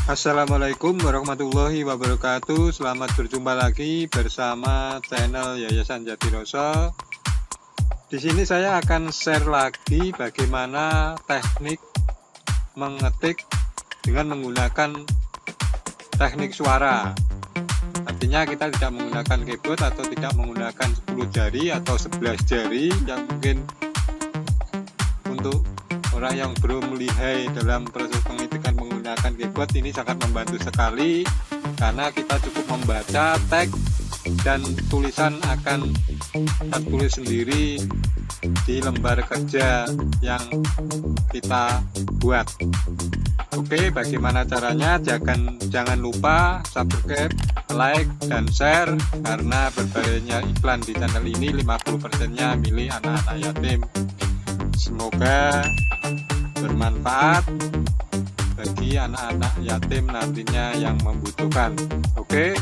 Assalamualaikum warahmatullahi wabarakatuh. Selamat berjumpa lagi bersama channel Yayasan Jatiroso. Di sini saya akan share lagi bagaimana teknik mengetik dengan menggunakan teknik suara. Artinya kita tidak menggunakan keyboard atau tidak menggunakan 10 jari atau 11 jari yang mungkin untuk orang yang belum lihai dalam proses pengetikan menggunakan keyboard ini sangat membantu sekali, karena kita cukup membaca teks dan tulisan akan tertulis sendiri di lembar kerja yang kita buat. Oke, bagaimana caranya? Jangan lupa subscribe, like, dan share, karena berbayarnya iklan di channel ini 50%-nya milik anak-anak yatim. Semoga bermanfaat bagi anak-anak yatim nantinya yang membutuhkan. Oke,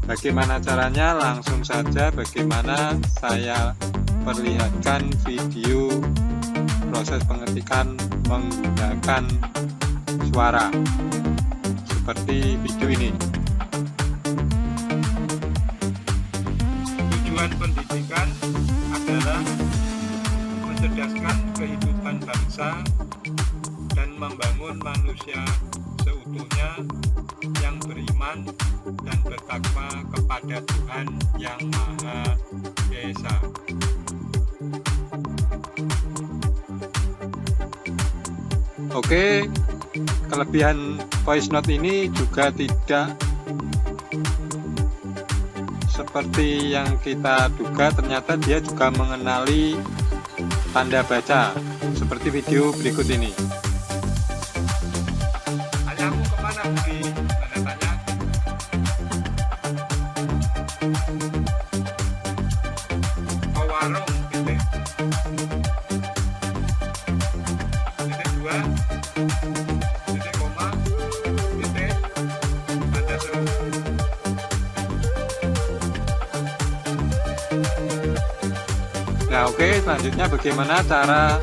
bagaimana caranya? Langsung saja bagaimana saya perlihatkan video proses pengetikan menggunakan suara seperti video ini. Tujuan pendidikan adalah mencerdaskan kehidupan bangsa dan membangun manusia seutuhnya yang beriman dan bertakwa kepada Tuhan Yang Maha Esa. Oke, kelebihan voice note ini juga tidak seperti yang kita duga, ternyata dia juga mengenali tanda baca seperti video berikut ini. Ayahmu kemana, Budi? Tanda tanya. Ke warung, titik. Titik 2, titik koma, titik, tanda seru. Nah, oke, selanjutnya bagaimana cara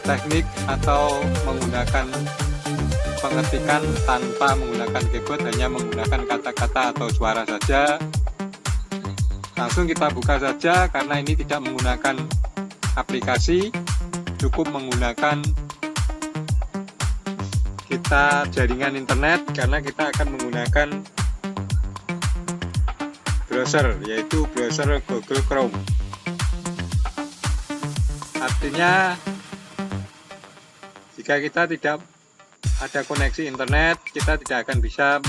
teknik atau menggunakan pengetikan tanpa menggunakan keyboard, hanya menggunakan kata-kata atau suara saja. Langsung kita buka saja, karena ini tidak menggunakan aplikasi, cukup menggunakan kita jaringan internet, karena kita akan menggunakan browser, yaitu browser Google Chrome. Artinya jika kita tidak ada koneksi internet, kita tidak akan bisa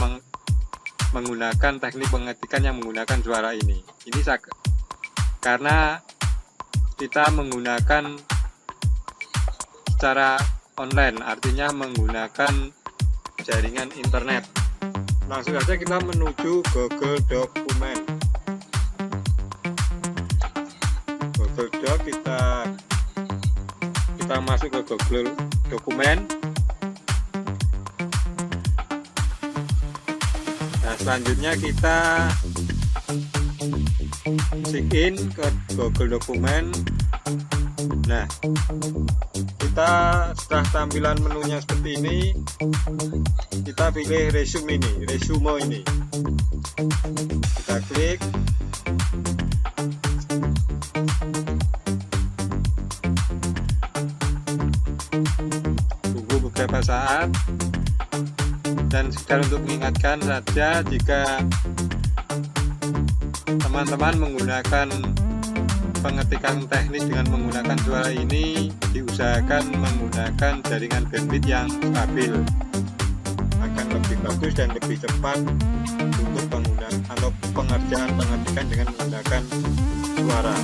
menggunakan teknik pengetikan yang menggunakan suara ini. Ini karena kita menggunakan secara online, artinya menggunakan jaringan internet. Langsung saja kita menuju Google Dokumen. Google Doc, kita masuk ke Google Dokumen. Nah, selanjutnya kita sign ke Google Dokumen. Nah, kita setelah tampilan menunya seperti ini, kita pilih resume ini. Kita klik. Beberapa saat, dan sekedar untuk mengingatkan saja, jika teman-teman menggunakan pengetikan teknis dengan menggunakan suara ini, diusahakan menggunakan jaringan bandwidth yang stabil, akan lebih bagus dan lebih cepat untuk penggunaan atau pengerjaan pengetikan dengan menggunakan suara.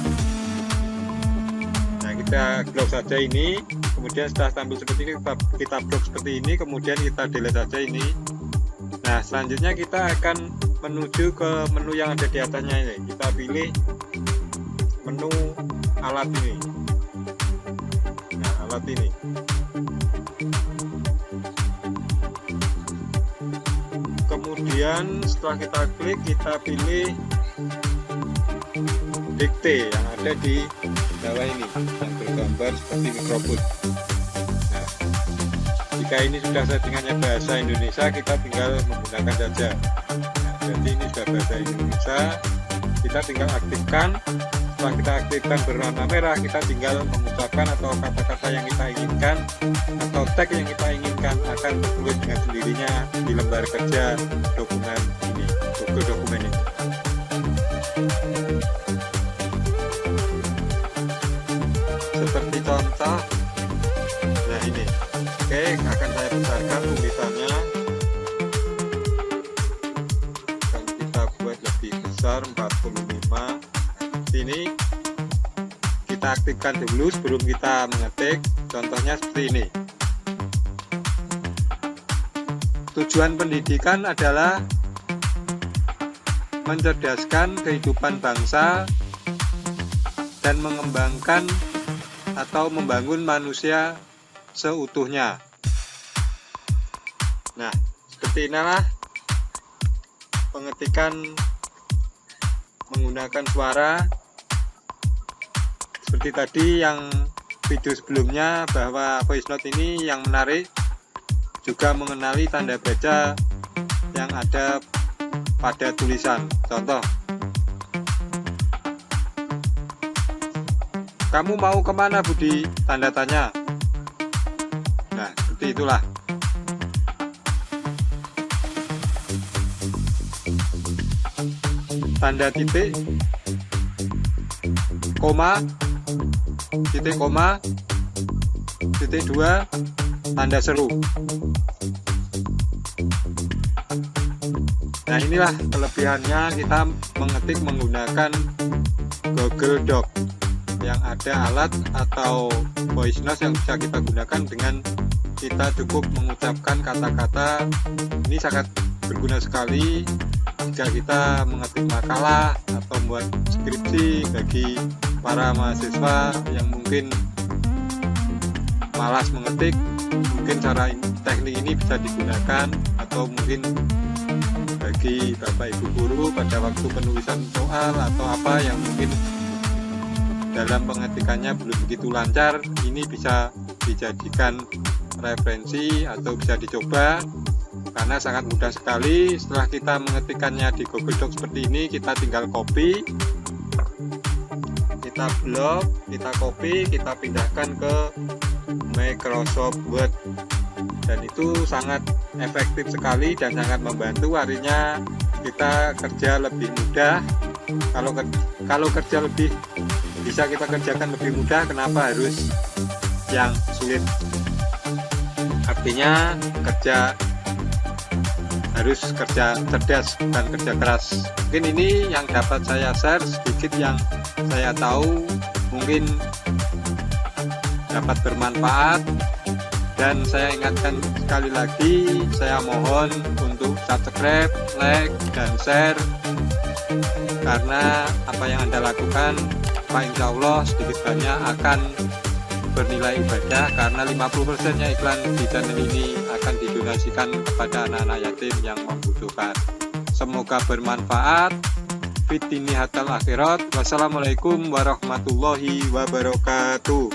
Nah, kita close saja ini. Kemudian setelah tampil seperti ini, kita blok seperti ini, kemudian kita delete saja ini. Nah, selanjutnya kita akan menuju ke menu yang ada di atasnya ini. Kita pilih menu alat ini. Nah, alat ini. Kemudian setelah kita klik, kita pilih dikte yang ada di bawah ini, yang bergambar seperti mikrofon. Nah, jika ini sudah settingannya bahasa Indonesia, kita tinggal menggunakan saja. Nah, jadi ini sudah bahasa Indonesia, kita tinggal aktifkan. Setelah kita aktifkan berwarna merah, kita tinggal mengucapkan atau kata-kata yang kita inginkan atau tag yang kita inginkan akan tertulis dengan sendirinya di lembar kerja dokumen ini, Google dokumen ini. Seperti contoh, nah ini, oke, akan saya besarkan tulisannya, akan kita buat lebih besar 45. Sini kita aktifkan dulu sebelum kita mengetik, contohnya seperti ini. Tujuan pendidikan adalah mencerdaskan kehidupan bangsa dan mengembangkan atau membangun manusia seutuhnya. Nah, seperti inilah pengetikan menggunakan suara. Seperti tadi yang video sebelumnya, bahwa voice note ini yang menarik juga mengenali tanda baca yang ada pada tulisan. Contoh, kamu mau kemana Budi? Tanda tanya. Nah, seperti itulah. Tanda titik, koma, titik koma, titik dua, tanda seru. Nah, inilah kelebihannya kita mengetik menggunakan Google Doc, yang ada alat atau voice note yang bisa kita gunakan dengan kita cukup mengucapkan kata-kata. Ini sangat berguna sekali jika kita mengetik makalah atau membuat skripsi bagi para mahasiswa yang mungkin malas mengetik. Mungkin cara teknik ini bisa digunakan, atau mungkin bagi Bapak Ibu guru pada waktu penulisan soal atau apa yang mungkin dalam pengetikannya belum begitu lancar, ini bisa dijadikan referensi atau bisa dicoba karena sangat mudah sekali. Setelah kita mengetikkannya di Google Docs seperti ini, kita tinggal copy, kita blok, kita copy, kita pindahkan ke Microsoft Word, dan itu sangat efektif sekali dan sangat membantu. Artinya kita kerja lebih mudah. Kalau kerja lebih bisa kita kerjakan lebih mudah, kenapa harus yang sulit? Artinya harus kerja cerdas, bukan kerja keras. Mungkin ini yang dapat saya share sedikit yang saya tahu, mungkin dapat bermanfaat. Dan saya ingatkan sekali lagi, saya mohon untuk subscribe, like, dan share, karena apa yang Anda lakukan, Pak, insya Allah sedikit banyak akan bernilai ibadah, karena 50%-nya iklan di channel ini akan didonasikan kepada anak-anak yatim yang membutuhkan. Semoga bermanfaat. Fitini hatal akhirat. Wassalamualaikum warahmatullahi wabarakatuh.